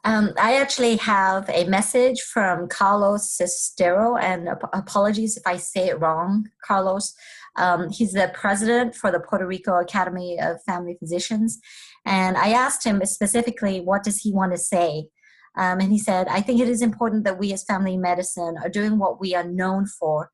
I actually have a message from Carlos Cestero, and apologies if I say it wrong, Carlos. He's the president for the Puerto Rico Academy of Family Physicians. And I asked him specifically, what does he want to say? And he said, I think it is important that we as family medicine are doing what we are known for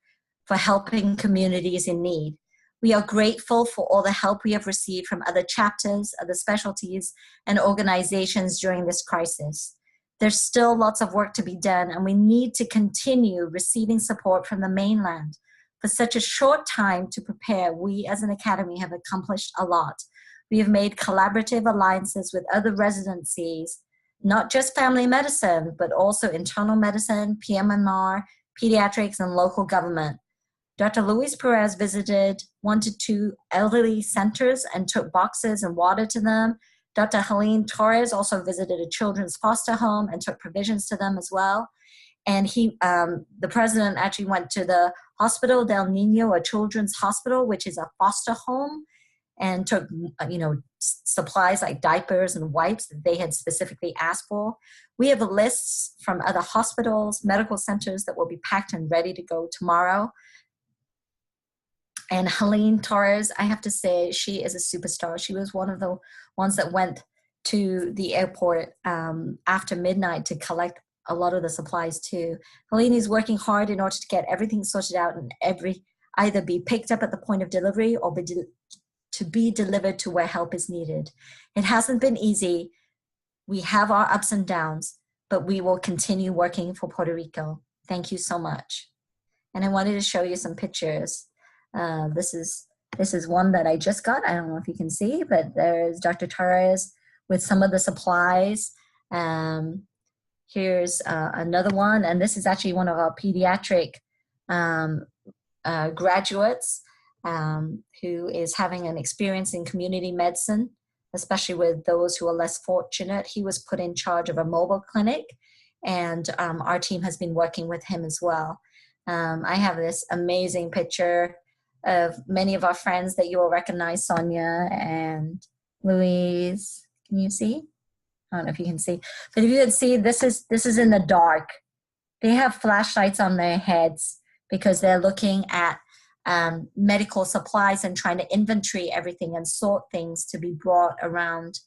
helping communities in need. We are grateful for all the help we have received from other chapters, other specialties, and organizations during this crisis. There's still lots of work to be done, and we need to continue receiving support from the mainland. For such a short time to prepare, we as an academy have accomplished a lot. We have made collaborative alliances with other residencies, not just family medicine, but also internal medicine, PMMR, pediatrics, and local government. Dr. Luis Perez visited 1 to 2 elderly centers and took boxes and water to them. Dr. Helene Torres also visited a children's foster home and took provisions to them as well. And the president actually went to the Hospital del Niño, a children's hospital, which is a foster home, and took, supplies like diapers and wipes that they had specifically asked for. We have lists from other hospitals, medical centers that will be packed and ready to go tomorrow. And Helene Torres, I have to say, she is a superstar. She was one of the ones that went to the airport after midnight to collect a lot of the supplies too. Helene is working hard in order to get everything sorted out and either be picked up at the point of delivery or to be delivered to where help is needed. It hasn't been easy. We have our ups and downs, but we will continue working for Puerto Rico. Thank you so much. And I wanted to show you some pictures. This is one that I just got. I don't know if you can see, but there's Dr. Torres with some of the supplies. Here's another one, and this is actually one of our pediatric graduates who is having an experience in community medicine, especially with those who are less fortunate. He was put in charge of a mobile clinic, and our team has been working with him as well. I have this amazing picture of many of our friends that you will recognize, Sonia and Louise. Can you see? I don't know if you can see, but if you can see, this is in the dark. They have flashlights on their heads because they're looking at medical supplies and trying to inventory everything and sort things to be brought around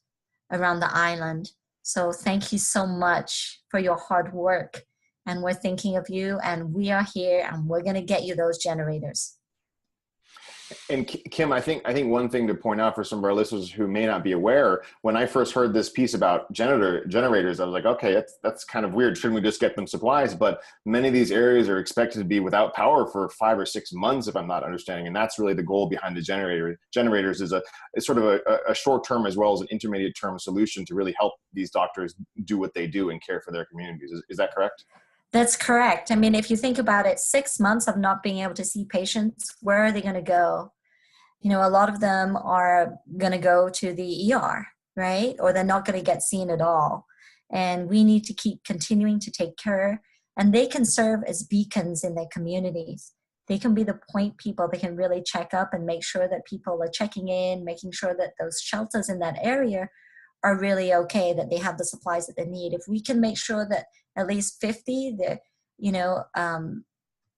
the island. So thank you so much for your hard work. And we're thinking of you, and we are here, and we're going to get you those generators. And Kim, I think one thing to point out for some of our listeners who may not be aware, when I first heard this piece about generators, I was like, okay, that's kind of weird. Shouldn't we just get them supplies? But many of these areas are expected to be without power for 5 or 6 months, if I'm not understanding. And that's really the goal behind the generators is sort of a short-term as well as an intermediate-term solution to really help these doctors do what they do and care for their communities. Is that correct? That's correct. I mean, if you think about it, 6 months of not being able to see patients, where are they going to go? A lot of them are going to go to the ER, right? Or they're not going to get seen at all. And we need to keep continuing to take care. And they can serve as beacons in their communities. They can be the point people. They can really check up and make sure that people are checking in, making sure that those shelters in that area are really okay, that they have the supplies that they need. If we can make sure that at least 50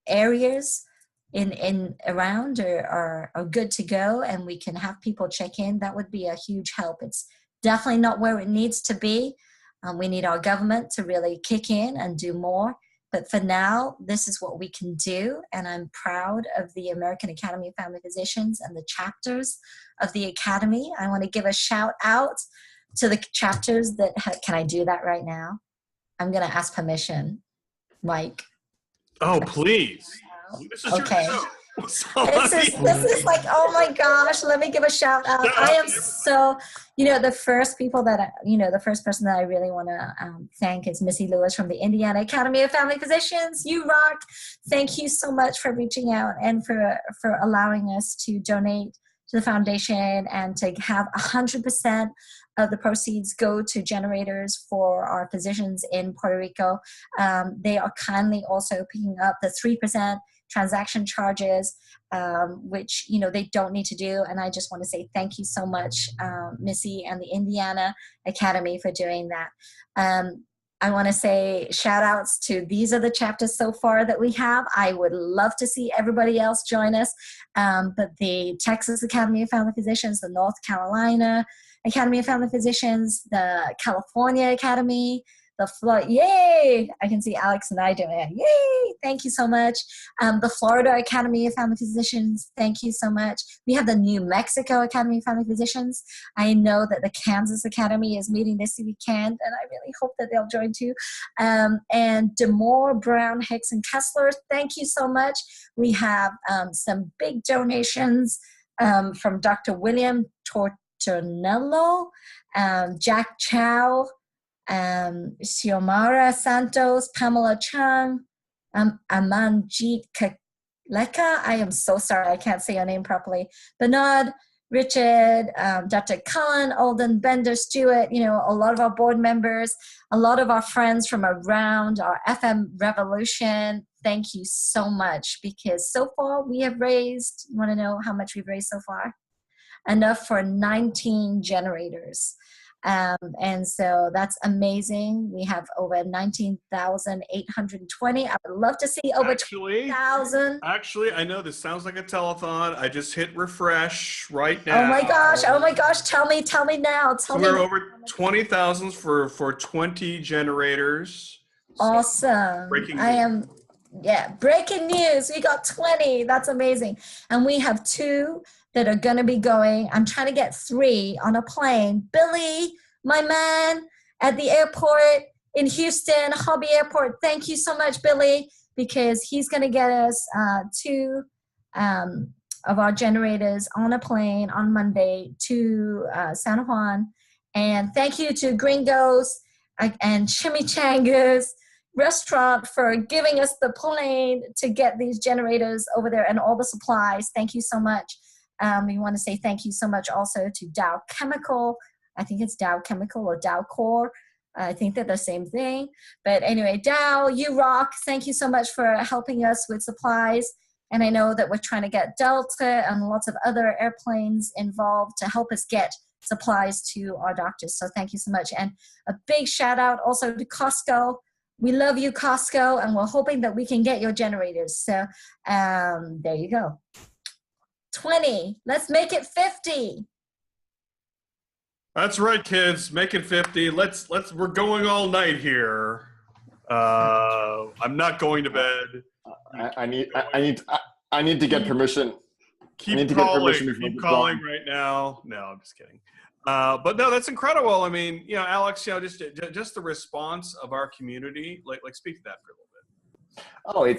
areas in around are good to go, and we can have people check in, that would be a huge help. It's definitely not where it needs to be. We need our government to really kick in and do more. But for now, this is what we can do. And I'm proud of the American Academy of Family Physicians and the chapters of the Academy. I want to give a shout out to the chapters that can I do that right now? I'm going to ask permission, Mike. Oh, please. This is okay. This is like, oh my gosh, let me give a shout out. I am so, the first person that I really want to thank is Missy Lewis from the Indiana Academy of Family Physicians. You rock. Thank you so much for reaching out and for allowing us to donate to the foundation and to have 100% of the proceeds go to generators for our physicians in Puerto Rico. They are kindly also picking up the 3% transaction charges, which, they don't need to do. And I just want to say thank you so much, Missy and the Indiana Academy for doing that. I want to say shout outs to these are the chapters so far that we have. I would love to see everybody else join us. But the Texas Academy of Family Physicians, the North Carolina Academy of Family Physicians, the California Academy, the Florida, yay! I can see Alex and I doing it. Yay! Thank you so much. The Florida Academy of Family Physicians, thank you so much. We have the New Mexico Academy of Family Physicians. I know that the Kansas Academy is meeting this weekend, and I really hope that they'll join too. And DeMoore, Brown, Hicks, and Kessler, thank you so much. We have some big donations from Dr. William Tortonello, Jack Chow, Xiomara Santos, Pamela Chung, Amanjit Kaleka. I am so sorry, I can't say your name properly. Bernard, Richard, Dr. Cullen, Alden, Bender, Stewart, a lot of our board members, a lot of our friends from around our FM revolution. Thank you so much, because so far we have raised, you want to know how much we've raised so far? Enough for 19 generators. And so that's amazing. We have over 19,820. I would love to see over 20,000. Actually, I know this sounds like a telethon. I just hit refresh right now. Oh my gosh. Tell me now. We're over 20,000 for 20 generators. Awesome. Breaking news. We got 20. That's amazing. And we have 2 that are going to be going. I'm trying to get 3 on a plane. Billy, my man at the airport in Houston, Hobby Airport. Thank you so much, Billy, because he's going to get us 2 of our generators on a plane on Monday to San Juan. And thank you to Gringos and Chimichangas restaurant for giving us the plane to get these generators over there and all the supplies. Thank you so much. We want to say thank you so much also to Dow Chemical. I think it's Dow Chemical or Dow Core. I think they're the same thing. But anyway, Dow, you rock. Thank you so much for helping us with supplies. And I know that we're trying to get Delta and lots of other airplanes involved to help us get supplies to our doctors. So thank you so much. And a big shout out also to Costco. We love you, Costco, and we're hoping that we can get your generators. So there you go. 20. Let's make it 50. That's right, kids. Make it 50. We're going all night here. I'm not going to bed. I need to get permission. Keep calling right now. No, I'm just kidding. But no, that's incredible. I mean, Alex, just the response of our community. Like speak to that for a little bit. Oh, I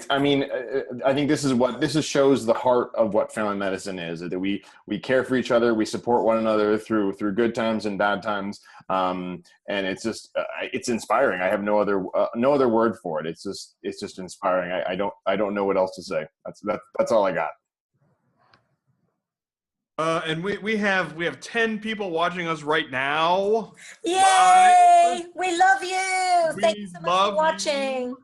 think this shows the heart of what family medicine is, that we care for each other, we support one another through good times and bad times. And it's just, it's inspiring. I have no other word for it. It's just inspiring. I don't know what else to say. That's all I got. And we have 10 people watching us right now. Yay! Live. We love you. Thank you so much for watching.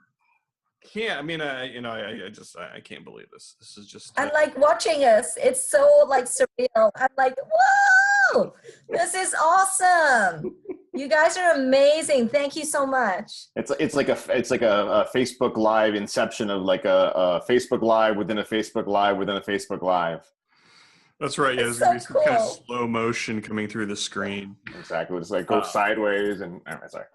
I can't believe this. This is just. I'm like watching us. It's so surreal. I'm like, whoa! This is awesome. You guys are amazing. Thank you so much. It's like a Facebook Live inception of like a Facebook Live within a Facebook Live within a Facebook Live. That's right. Yeah, there's so gonna be some kind of cool. slow motion coming through the screen. Exactly. It's like go sideways and sorry.